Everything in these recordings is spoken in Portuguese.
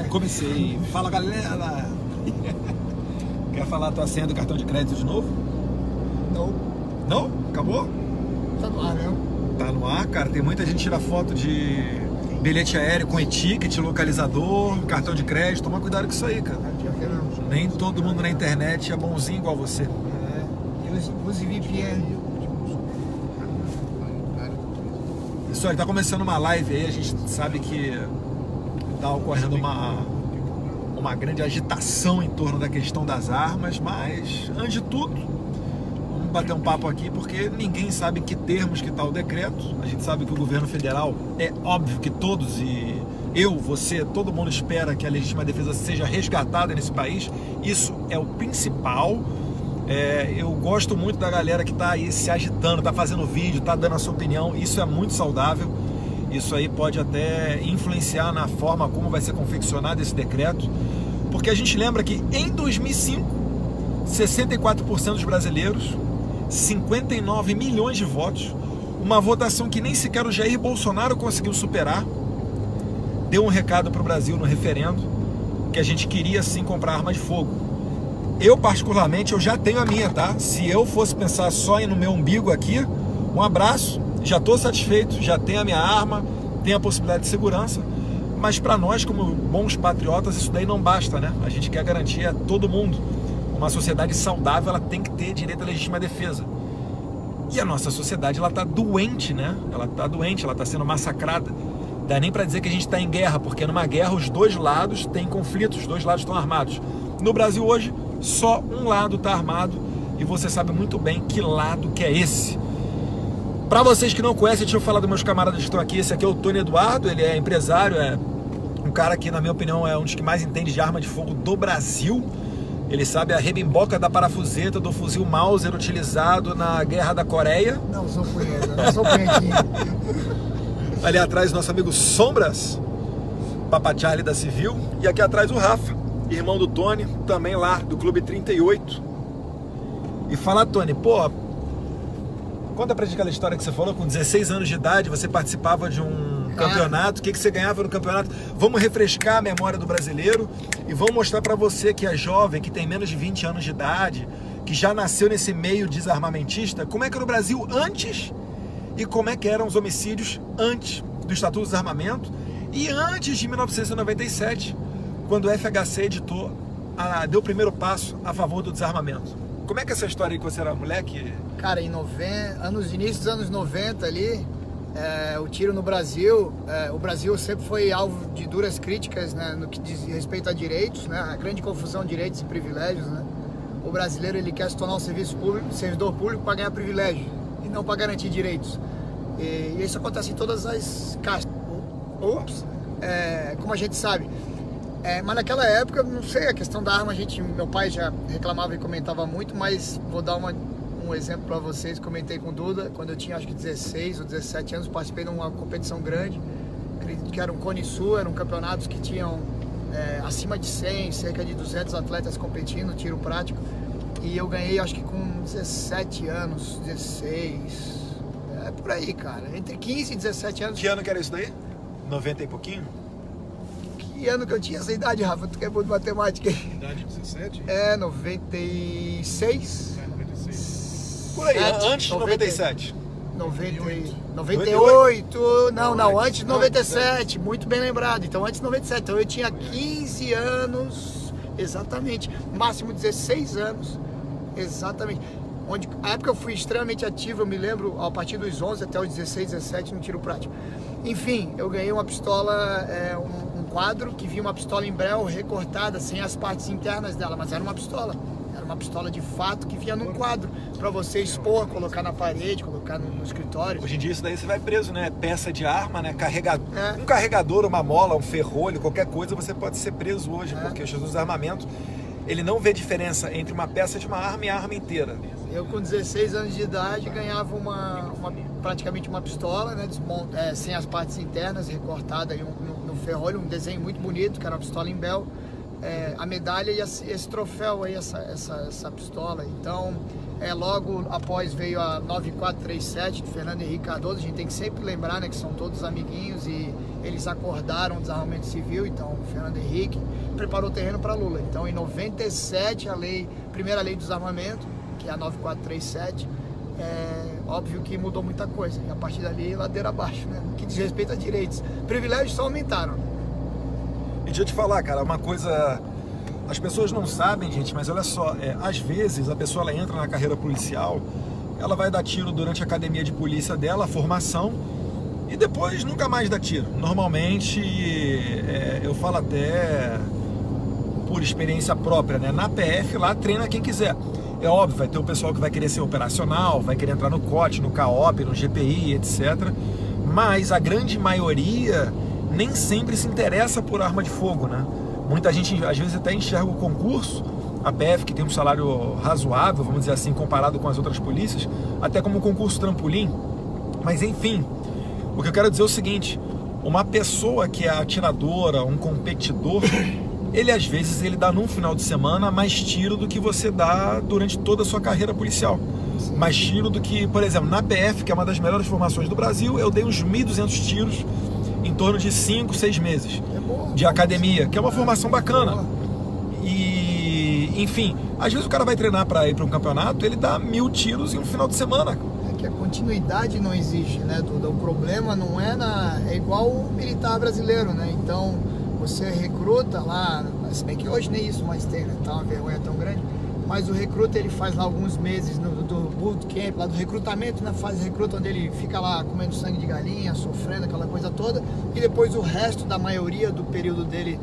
Comecei. Fala, galera! Quer falar a tua senha do cartão de crédito de novo? Não. Não? Acabou? Tá no ar, né? Tá no ar, cara. Tem muita gente que tira foto de bilhete aéreo com e-ticket, localizador, cartão de crédito. Toma cuidado com isso aí, cara. Nem todo mundo na internet é bonzinho igual você. Use VPN. Isso aí, tá começando uma live aí. A gente sabe que tá ocorrendo uma grande agitação em torno da questão das armas, mas antes de tudo, vamos bater um papo aqui, porque ninguém sabe em que termos que está o decreto. A gente sabe que o governo federal, é óbvio que todos, e eu, você, todo mundo espera que a legítima defesa seja resgatada nesse país. Isso é o principal. Eu gosto muito da galera que está aí se agitando, está fazendo vídeo, está dando a sua opinião. Isso é muito saudável. Isso aí pode até influenciar na forma como vai ser confeccionado esse decreto, porque a gente lembra que em 2005, 64% dos brasileiros, 59 milhões de votos, uma votação que nem sequer o Jair Bolsonaro conseguiu superar, deu um recado para o Brasil no referendo, que a gente queria sim comprar arma de fogo. Eu particularmente, eu já tenho a minha, tá? Se eu fosse pensar só no meu umbigo aqui, um abraço, já estou satisfeito, já tenho a minha arma, tenho a possibilidade de segurança, mas para nós, como bons patriotas, isso daí não basta, né? A gente quer garantir a todo mundo. Uma sociedade saudável, ela tem que ter direito à legítima defesa. E a nossa sociedade, ela está doente, né? Ela está doente, ela está sendo massacrada. Não dá nem para dizer que a gente está em guerra, porque numa guerra os dois lados têm conflitos, os dois lados estão armados. No Brasil hoje, só um lado está armado, e você sabe muito bem que lado que é esse. Para vocês que não conhecem, deixa eu falar dos meus camaradas que estão aqui. Esse aqui é o Tony Eduardo, ele é empresário, é um cara que, na minha opinião, é um dos que mais entende de arma de fogo do Brasil. Ele sabe a rebimboca da parafuseta do fuzil Mauser utilizado na Guerra da Coreia. Não sou punheta, não sou punhetinho. Ali atrás, nosso amigo Sombras, Papa Charlie da Civil. E aqui atrás o Rafa, irmão do Tony, também lá do Clube 38. E fala, Tony, pô, conta pra gente aquela história que você falou, com 16 anos de idade, você participava de um campeonato, o que você ganhava no campeonato? Vamos refrescar a memória do brasileiro e vamos mostrar pra você que é jovem, que tem menos de 20 anos de idade, que já nasceu nesse meio desarmamentista, como é que era o Brasil antes e como é que eram os homicídios antes do Estatuto do Desarmamento e antes de 1997, quando o FHC deu o primeiro passo a favor do desarmamento. Como é que é essa história aí que você era moleque? Cara, início dos anos 90 ali, o tiro no Brasil, o Brasil sempre foi alvo de duras críticas, né, no que diz respeito a direitos, né, a grande confusão de direitos e privilégios, né. O brasileiro, ele quer se tornar um servidor público para ganhar privilégio e não para garantir direitos. E isso acontece em todas as castas. Como a gente sabe. Mas naquela época, não sei, a questão da arma, meu pai já reclamava e comentava muito, mas vou dar um exemplo para vocês. Comentei com o Duda, quando eu tinha acho que 16 ou 17 anos, participei de uma competição grande, acredito que era um Cone Sul, eram campeonatos que tinham acima de 100, cerca de 200 atletas competindo, tiro prático, e eu ganhei acho que com 17 anos, 16, por aí, cara, entre 15 e 17 anos. Que ano que era isso daí? 90 e pouquinho? Que ano que eu tinha essa idade, Rafa? Tu que é bom de matemática aí? Idade 17? 96. 96. Por aí, antes de 97. 98, não, antes de 97, muito bem lembrado. Então, antes de 97, então eu tinha 15 anos, exatamente, máximo 16 anos, exatamente. A época eu fui extremamente ativo, eu me lembro, a partir dos 11 até os 16, 17 no tiro prático. Enfim, eu ganhei uma pistola, um quadro que vinha uma pistola em breu recortada, sem as partes internas dela, mas era uma pistola de fato que vinha num quadro, para você expor, colocar na parede, colocar no escritório. Hoje em dia isso daí você vai preso, né? Peça de arma, né? Um carregador, uma mola, um ferrolho, qualquer coisa, você pode ser preso hoje, porque o Jesus do Armamento, ele não vê diferença entre uma peça de uma arma e a arma inteira. Eu com 16 anos de idade ganhava praticamente uma pistola, né, sem as partes internas, recortada no ferrolho, um desenho muito bonito, que era uma pistola em Bel, a medalha e esse troféu aí, essa pistola. Então, logo após veio a 9437 de Fernando Henrique Cardoso. A gente tem que sempre lembrar, né, que são todos amiguinhos e eles acordaram o desarmamento civil, então o Fernando Henrique preparou o terreno para Lula. Então em 97 primeira lei do desarmamento, que é a 9437, óbvio que mudou muita coisa, e a partir dali ladeira abaixo, né? No que diz respeito a direitos, privilégios só aumentaram. E deixa eu te falar, cara, uma coisa, as pessoas não sabem, gente, mas olha só, às vezes a pessoa ela entra na carreira policial, ela vai dar tiro durante a academia de polícia dela, a formação, e depois nunca mais dá tiro. Normalmente, eu falo até por experiência própria, né? Na PF lá treina quem quiser. É óbvio, vai ter o pessoal que vai querer ser operacional, vai querer entrar no COT, no CAOP, no GPI, etc. Mas a grande maioria nem sempre se interessa por arma de fogo, né? Muita gente às vezes até enxerga o concurso, a PF, que tem um salário razoável, vamos dizer assim, comparado com as outras polícias, até como um concurso trampolim. Mas enfim, o que eu quero dizer é o seguinte: uma pessoa que é atiradora, um competidor, ele às vezes ele dá num final de semana mais tiro do que você dá durante toda a sua carreira policial. Sim. Mais tiro do que, por exemplo, na PF, que é uma das melhores formações do Brasil, eu dei uns 1.200 tiros em torno de 5, 6 meses de academia, que é uma formação bacana. E, enfim, às vezes o cara vai treinar para ir para um campeonato, ele dá 1.000 tiros em um final de semana. É que a continuidade não existe, né, Duda? O problema não é igual o militar brasileiro, né? Então, você recruta lá, se bem que hoje nem isso mais tem, né? Tá uma vergonha tão grande. Mas o recruta, ele faz lá alguns meses do bootcamp, lá do recrutamento, na fase de recruta, onde ele fica lá comendo sangue de galinha, sofrendo, aquela coisa toda. E depois o resto da maioria do período dele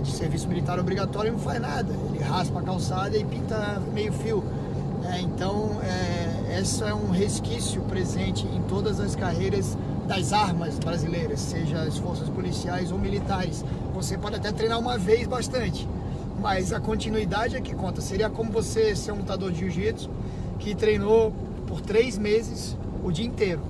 de serviço militar obrigatório, ele não faz nada. Ele raspa a calçada e pinta meio fio. Então, esse é um resquício presente em todas as carreiras das armas brasileiras, seja as forças policiais ou militares. Você pode até treinar uma vez bastante, mas a continuidade é que conta. Seria como você ser um lutador de jiu-jitsu que treinou por 3 meses o dia inteiro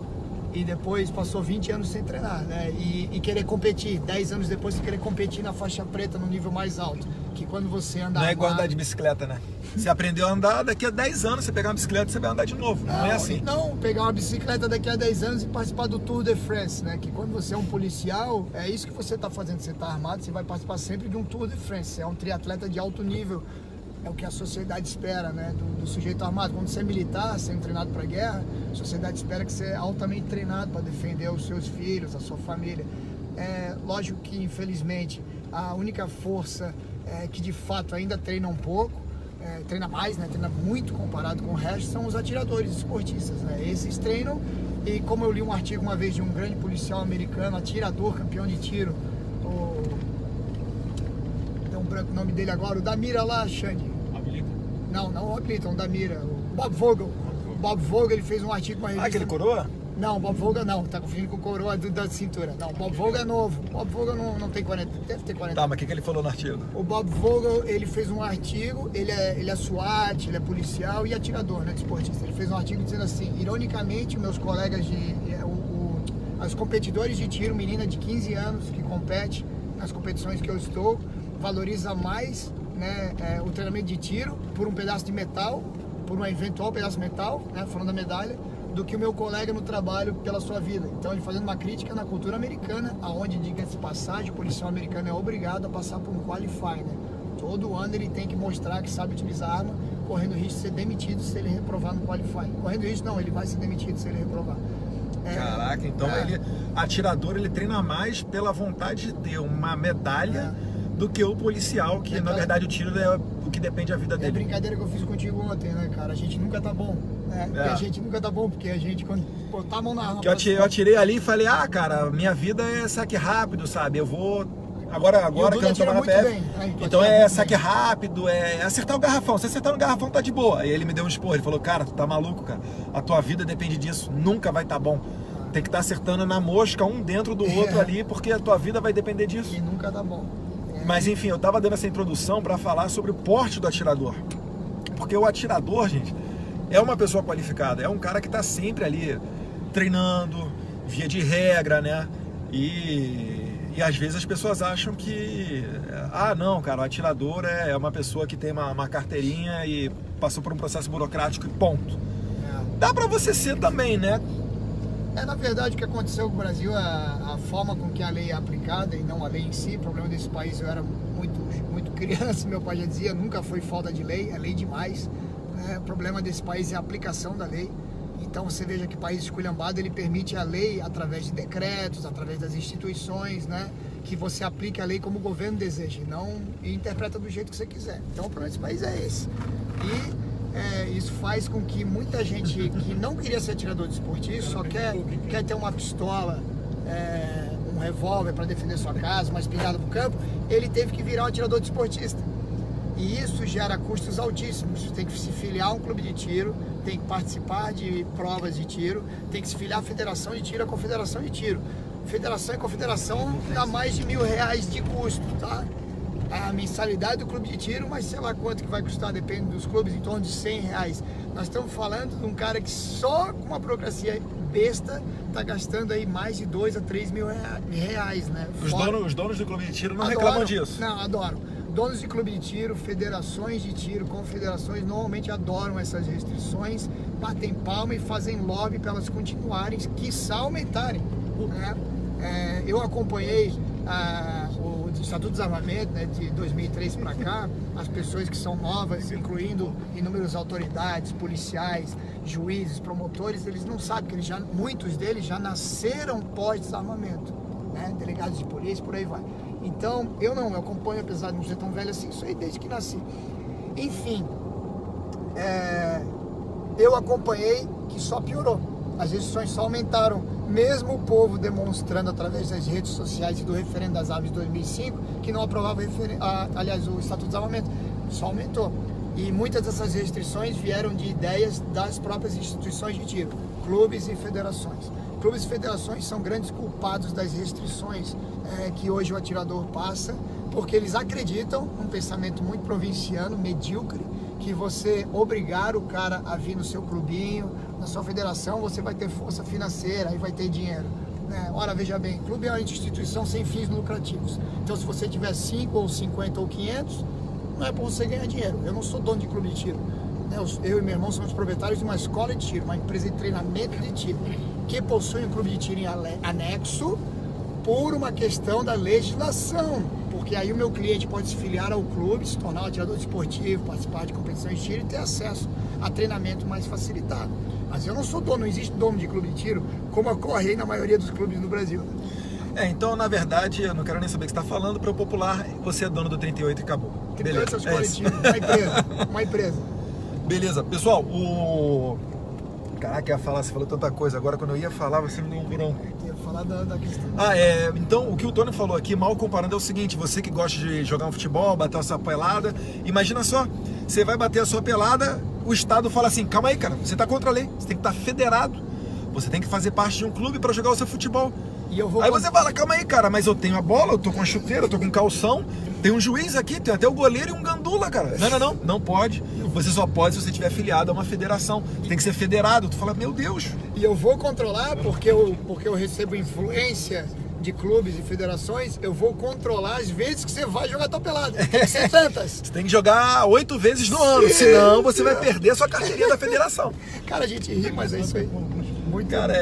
e depois passou 20 anos sem treinar, né? E querer competir, 10 anos depois você querer competir na faixa preta no nível mais alto, que quando você anda não é igual andar de bicicleta, né? Você aprendeu a andar, daqui a 10 anos você pegar uma bicicleta, você vai andar de novo. Não é assim. Não, pegar uma bicicleta daqui a 10 anos e participar do Tour de France, né? Que quando você é um policial, é isso que você está fazendo. Você está armado, você vai participar sempre de um Tour de France. É um triatleta de alto nível. É o que a sociedade espera, né? Do sujeito armado. Quando você é militar, sendo treinado para a guerra, a sociedade espera que você é altamente treinado para defender os seus filhos, a sua família. Lógico que, infelizmente, a única força que de fato ainda treina um pouco, treina mais, né? Treina muito comparado com o resto, são os atiradores esportistas, né? Esses treinam, e como eu li um artigo uma vez de um grande policial americano, atirador, campeão de tiro, tem um branco o nome dele agora, o da mira lá, Xande. Não o Ablita, o da mira, o Bob Vogel. O Bob Vogel, ele fez um artigo com a revista... aquele coroa? Não, Bob Vogel não, tá confundindo com o coroa da cintura. Não, Bob Vogel é novo. Bob Vogel não tem 40, deve ter 40. Tá, mas o que ele falou no artigo? O Bob Vogel, ele fez um artigo, ele é SWAT, ele é policial e atirador, né, esportista. Ele fez um artigo dizendo assim: ironicamente, meus colegas os competidores de tiro, menina de 15 anos que compete nas competições que eu estou, valoriza mais, né, o treinamento de tiro por um pedaço de metal, por um eventual pedaço de metal, né, falando da medalha, do que o meu colega no trabalho pela sua vida. Então ele fazendo uma crítica na cultura americana, aonde, diga-se de passagem, o policial americano é obrigado a passar por um qualify, né? Todo ano ele tem que mostrar que sabe utilizar arma, correndo risco de ser demitido se ele reprovar no qualify. Correndo risco não, ele vai ser demitido se ele reprovar. Caraca, então atirador, ele treina mais pela vontade de ter uma medalha do que o policial, que na verdade o tiro é o que depende da vida dele. É a brincadeira que eu fiz contigo ontem, né, cara? A gente nunca tá bom, né? A gente nunca tá bom, porque a gente, quando botar a mão na arma... Que eu atirei ali e falei, cara, minha vida é saque rápido, sabe? Eu vou... Agora que eu não tô na PF, então saque rápido, acertar o garrafão. Se acertar no garrafão, tá de boa. Aí ele me deu um esporro, ele falou, cara, tu tá maluco, cara. A tua vida depende disso, nunca vai tá bom. Tem que estar acertando na mosca, um dentro do outro ali, porque a tua vida vai depender disso. E nunca tá bom. Mas enfim, eu tava dando essa introdução para falar sobre o porte do atirador. Porque o atirador, gente, é uma pessoa qualificada, é um cara que tá sempre ali treinando, via de regra, né? E às vezes as pessoas acham que... não, cara, o atirador é uma pessoa que tem uma carteirinha e passou por um processo burocrático e ponto. Dá pra você ser também, né? Na verdade, o que aconteceu com o Brasil, a forma com que a lei é aplicada e não a lei em si. O problema desse país, eu era muito criança, meu pai já dizia, nunca foi falta de lei, é lei demais. O problema desse país é a aplicação da lei. Então você veja que o país esculhambado, ele permite a lei através de decretos, através das instituições, né? Que você aplique a lei como o governo deseja e interpreta do jeito que você quiser. Então o problema desse país é esse. E isso faz com que muita gente que não queria ser atirador desportista, só quer ter uma pistola, um revólver para defender sua casa, uma espingarda pro campo, ele teve que virar um atirador desportista. E isso gera custos altíssimos. Você tem que se filiar a um clube de tiro, tem que participar de provas de tiro, tem que se filiar à federação de tiro, à confederação de tiro. Federação e confederação dá mais de R$1.000 de custo, tá? A mensalidade do clube de tiro, mas sei lá quanto que vai custar, depende dos clubes, em torno de R$100. Nós estamos falando de um cara que só com uma burocracia besta está gastando aí mais de R$2.000 a R$3.000, né? Os donos do clube de tiro não reclamam disso. Não, adoram. Donos de clube de tiro, federações de tiro, confederações normalmente adoram essas restrições, batem palma e fazem lobby para elas continuarem, quiçá aumentarem. Eu acompanhei o Estatuto do Desarmamento, né, de 2003 para cá, as pessoas que são novas, incluindo inúmeras autoridades, policiais, juízes, promotores, eles não sabem que muitos deles já nasceram pós-desarmamento, né, delegados de polícia, por aí vai. Então, eu acompanho, apesar de não ser tão velho assim, isso aí desde que nasci. Enfim, eu acompanhei que só piorou. As restrições só aumentaram, mesmo o povo demonstrando através das redes sociais e do referendo das armas de 2005, que não aprovava o Estatuto de Desarmamento, só aumentou. E muitas dessas restrições vieram de ideias das próprias instituições de tiro, clubes e federações. Clubes e federações são grandes culpados das restrições que hoje o atirador passa, porque eles acreditam num pensamento muito provinciano, medíocre, que você obrigar o cara a vir no seu clubinho, na sua federação, você vai ter força financeira, aí vai ter dinheiro. Ora, veja bem, clube é uma instituição sem fins lucrativos. Então, se você tiver 5 ou 50 ou 500, não é para você ganhar dinheiro. Eu não sou dono de clube de tiro. Eu e meu irmão somos proprietários de uma escola de tiro, uma empresa de treinamento de tiro, que possui um clube de tiro em anexo por uma questão da legislação. Porque aí o meu cliente pode se filiar ao clube, se tornar um atirador desportivo, participar de competições de tiro e ter acesso a treinamento mais facilitado. Mas eu não sou dono, não existe dono de clube de tiro, como ocorre aí na maioria dos clubes no Brasil. Então, na verdade, eu não quero nem saber o que você está falando, para o popular, você é dono do 38 e acabou. 38 é escola de tiro, uma empresa. Beleza, pessoal, Caraca, você falou tanta coisa, agora quando eu ia falar, você me deu um bronco. Eu ia falar da questão... Então, o que o Tony falou aqui, mal comparando, é o seguinte, você que gosta de jogar um futebol, bater a sua pelada, imagina só, você vai bater a sua pelada, o Estado fala assim, calma aí, cara, você está contra a lei, você tem que estar federado, você tem que fazer parte de um clube para jogar o seu futebol. Aí você fala, calma aí, cara, mas eu tenho a bola, eu tô com a chuteira, eu tô com calção, tem um juiz aqui, tem até o goleiro e um gandula, cara. Não pode. Você só pode se você estiver afiliado a uma federação. Tem que ser federado. Tu fala, meu Deus. E eu vou controlar porque eu recebo influência de clubes e federações, eu vou controlar as vezes que você vai jogar tua pelada. Tem que ser tantas. Você tem que jogar 8 vezes no ano, senão você vai perder a sua carteirinha da federação. Cara, a gente ri, mas é isso aí. Muito cara,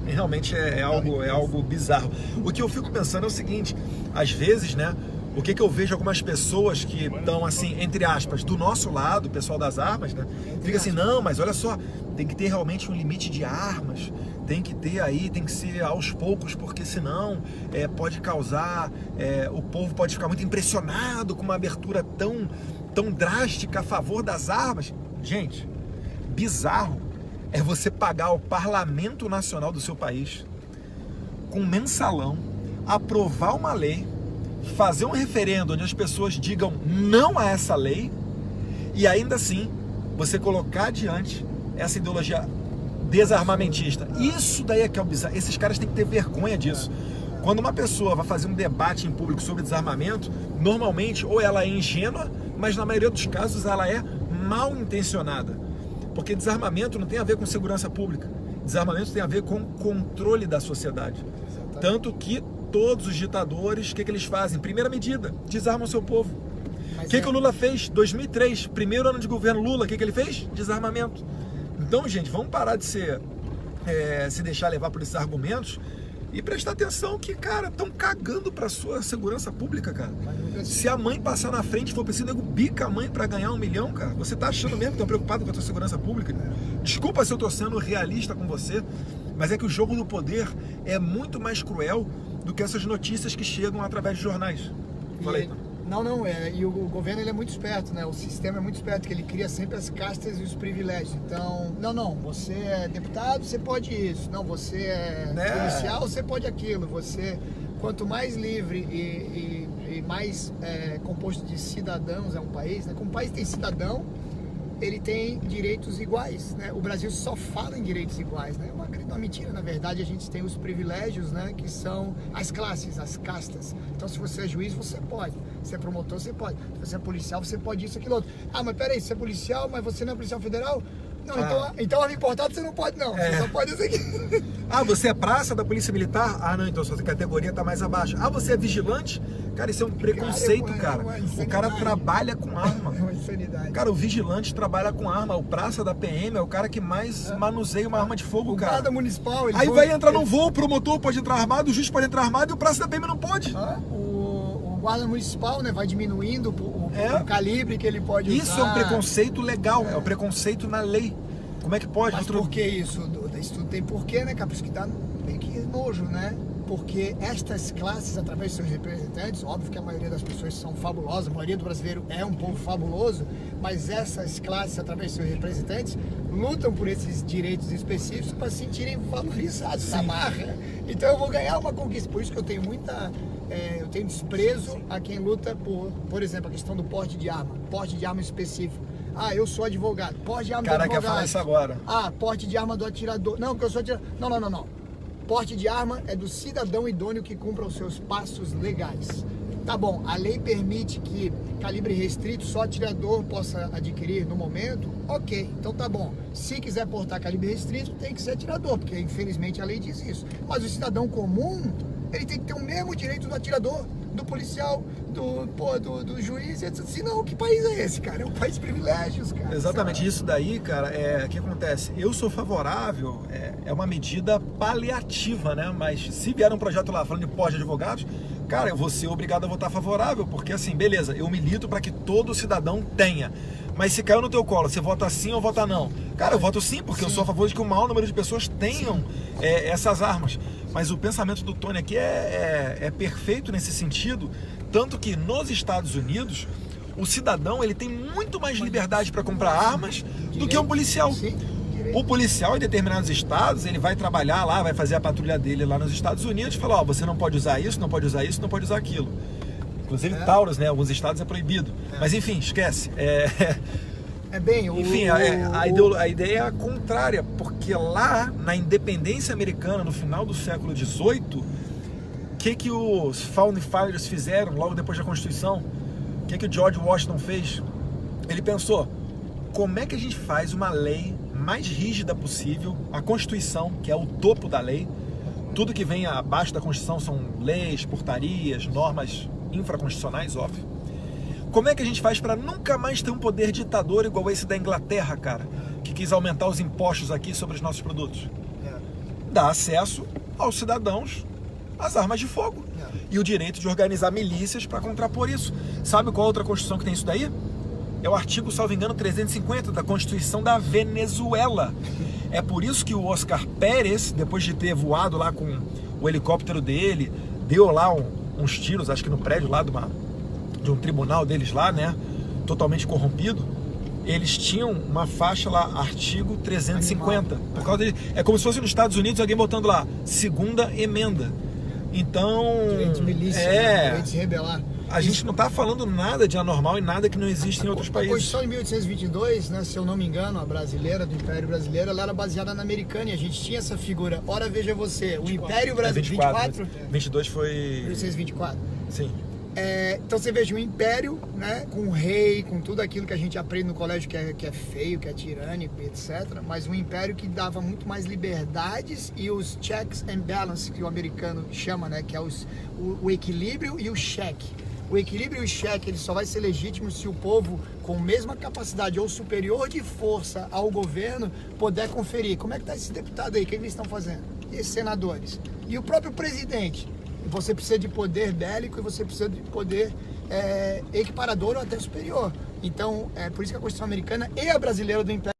realmente é algo bizarro. O que eu fico pensando é o seguinte, às vezes, né, o que eu vejo algumas pessoas que estão assim, entre aspas, do nosso lado, o pessoal das armas, né, fica assim, não, mas olha só, tem que ter realmente um limite de armas, tem que ter aí, tem que ser aos poucos, porque senão pode causar, o povo pode ficar muito impressionado com uma abertura tão drástica a favor das armas. Gente, bizarro é você pagar ao Parlamento Nacional do seu país com mensalão, aprovar uma lei, fazer um referendo onde as pessoas digam não a essa lei e ainda assim você colocar adiante essa ideologia desarmamentista. Isso daí é que é o bizarro. Esses caras têm que ter vergonha disso. Quando uma pessoa vai fazer um debate em público sobre desarmamento, normalmente ou ela é ingênua, mas na maioria dos casos ela é mal intencionada. Porque desarmamento não tem a ver com segurança pública. Desarmamento tem a ver com controle da sociedade. Exatamente. Tanto que todos os ditadores, o que eles fazem? Primeira medida, desarmam o seu povo. O que o Lula fez? 2003, primeiro ano de governo Lula, o que ele fez? Desarmamento. Então, gente, vamos parar de ser se deixar levar por esses argumentos e prestar atenção que, cara, estão cagando pra sua segurança pública, cara. Se a mãe passar na frente e for preciso, nego bica a mãe pra ganhar 1 milhão, cara. Você tá achando mesmo que estão preocupados com a tua segurança pública? Desculpa se eu tô sendo realista com você, mas é que o jogo do poder é muito mais cruel do que essas notícias que chegam através de jornais. Falei. E o governo ele é muito esperto, né? O sistema é muito esperto, que ele cria sempre as castas e os privilégios. Então, você é deputado, você pode isso. Não, você é policial, você pode aquilo. Você, quanto mais livre e mais composto de cidadãos é um país, né? Como o país tem cidadão, ele tem direitos iguais, né? O Brasil só fala em direitos iguais, né? Uma mentira, na verdade, a gente tem os privilégios, né? Que são as classes, as castas. Então, se você é juiz, você pode. Se é promotor, você pode. Se você é policial, você pode isso, aquilo, outro. Ah, mas peraí, você é policial, mas você não é policial federal? Não, então arma importada você não pode, não. Você só pode isso aqui. Ah, você é praça da Polícia Militar? Ah, não, então sua categoria tá mais abaixo. Ah, você é vigilante? Cara, isso é um preconceito, cara. O cara trabalha com arma. É uma insanidade. Cara, o vigilante trabalha com arma. O praça da PM é o cara que mais manuseia uma arma de fogo, cara. O guarda municipal... Aí vai entrar num voo, o promotor pode entrar armado, o juiz pode entrar armado e o praça da PM não pode. O guarda municipal, né, vai diminuindo o calibre que ele pode usar. Isso é um preconceito legal, é um preconceito na lei. Como é que pode? Mas por que isso? Isso tudo tem porquê, né, cara? Por isso que dá meio que nojo, né? Porque estas classes, através de seus representantes, óbvio que a maioria das pessoas são fabulosas, a maioria do brasileiro é um povo fabuloso, mas essas classes, através de seus representantes, lutam por esses direitos específicos para se sentirem valorizados na marra. Então eu vou ganhar uma conquista. Por isso que eu tenho eu tenho desprezo a quem luta por exemplo, a questão do porte de arma específico. Ah, eu sou advogado. Porte de arma do advogado. Cara, quer falar isso agora. Ah, porte de arma do atirador. Não, porque eu sou atirador. Não. Porte de arma é do cidadão idôneo que cumpra os seus passos legais. Tá bom, a lei permite que calibre restrito só atirador possa adquirir no momento? Ok, então tá bom. Se quiser portar calibre restrito, tem que ser atirador, porque infelizmente a lei diz isso. Mas o cidadão comum, ele tem que ter o mesmo direito do atirador, do policial, do juiz, etc. Senão, que país é esse, cara? É um país de privilégios, cara. Exatamente, isso daí, cara, o que acontece? Eu sou favorável, é uma medida paliativa, né? Mas se vier um projeto lá falando de porte de advogados, cara, eu vou ser obrigado a votar favorável, porque assim, beleza, eu milito para que todo cidadão tenha. Mas se caiu no teu colo, você vota sim ou vota não? Cara, eu voto sim, porque eu sou a favor de que o maior número de pessoas tenham essas armas. Mas o pensamento do Tony aqui é perfeito nesse sentido, tanto que nos Estados Unidos, o cidadão ele tem muito mais liberdade para comprar armas do que um policial. O policial em determinados estados, ele vai trabalhar lá, vai fazer a patrulha dele lá nos Estados Unidos e fala, você não pode usar isso, não pode usar isso, não pode usar aquilo. Inclusive Taurus, né? Alguns estados é proibido. Mas enfim, esquece. Enfim, a ideia é a contrária, porque lá na independência americana, no final do século XVIII, o que os Founding Fathers fizeram logo depois da Constituição? O que o George Washington fez? Ele pensou, como é que a gente faz uma lei mais rígida possível, a Constituição, que é o topo da lei, tudo que vem abaixo da Constituição são leis, portarias, normas infraconstitucionais, óbvio. Como é que a gente faz para nunca mais ter um poder ditador igual esse da Inglaterra, cara, que quis aumentar os impostos aqui sobre os nossos produtos? Dá acesso aos cidadãos às armas de fogo e o direito de organizar milícias para contrapor isso. Sabe qual outra Constituição que tem isso daí? É o artigo, salvo engano, 350 da Constituição da Venezuela. É por isso que o Oscar Pérez, depois de ter voado lá com o helicóptero dele, deu lá uns tiros, acho que no prédio lá de um tribunal deles lá, né, totalmente corrompido, eles tinham uma faixa lá, artigo 350. Por causa dele. É como se fosse nos Estados Unidos alguém botando lá, segunda emenda. Então, direito de milícia, direito de se rebelar. A gente não está falando nada de anormal e nada que não existe em outros países. A Constituição de 1822, né, se eu não me engano, a brasileira, do Império Brasileiro, ela era baseada na americana e a gente tinha essa figura. Ora, veja você, o Império Brasileiro... 24? 22 foi... 1824. Sim. Então você veja um império, né, com o rei, com tudo aquilo que a gente aprende no colégio que é feio, que é tirânico, etc. Mas um império que dava muito mais liberdades e os checks and balances que o americano chama, né, que é o equilíbrio e o cheque. O equilíbrio e o cheque ele só vai ser legítimo se o povo, com a mesma capacidade ou superior de força ao governo, puder conferir. Como é que está esse deputado aí? O que eles estão fazendo? E esses senadores? E o próprio presidente? Você precisa de poder bélico e você precisa de poder equiparador ou até superior. Então, é por isso que a Constituição americana e a brasileira do Império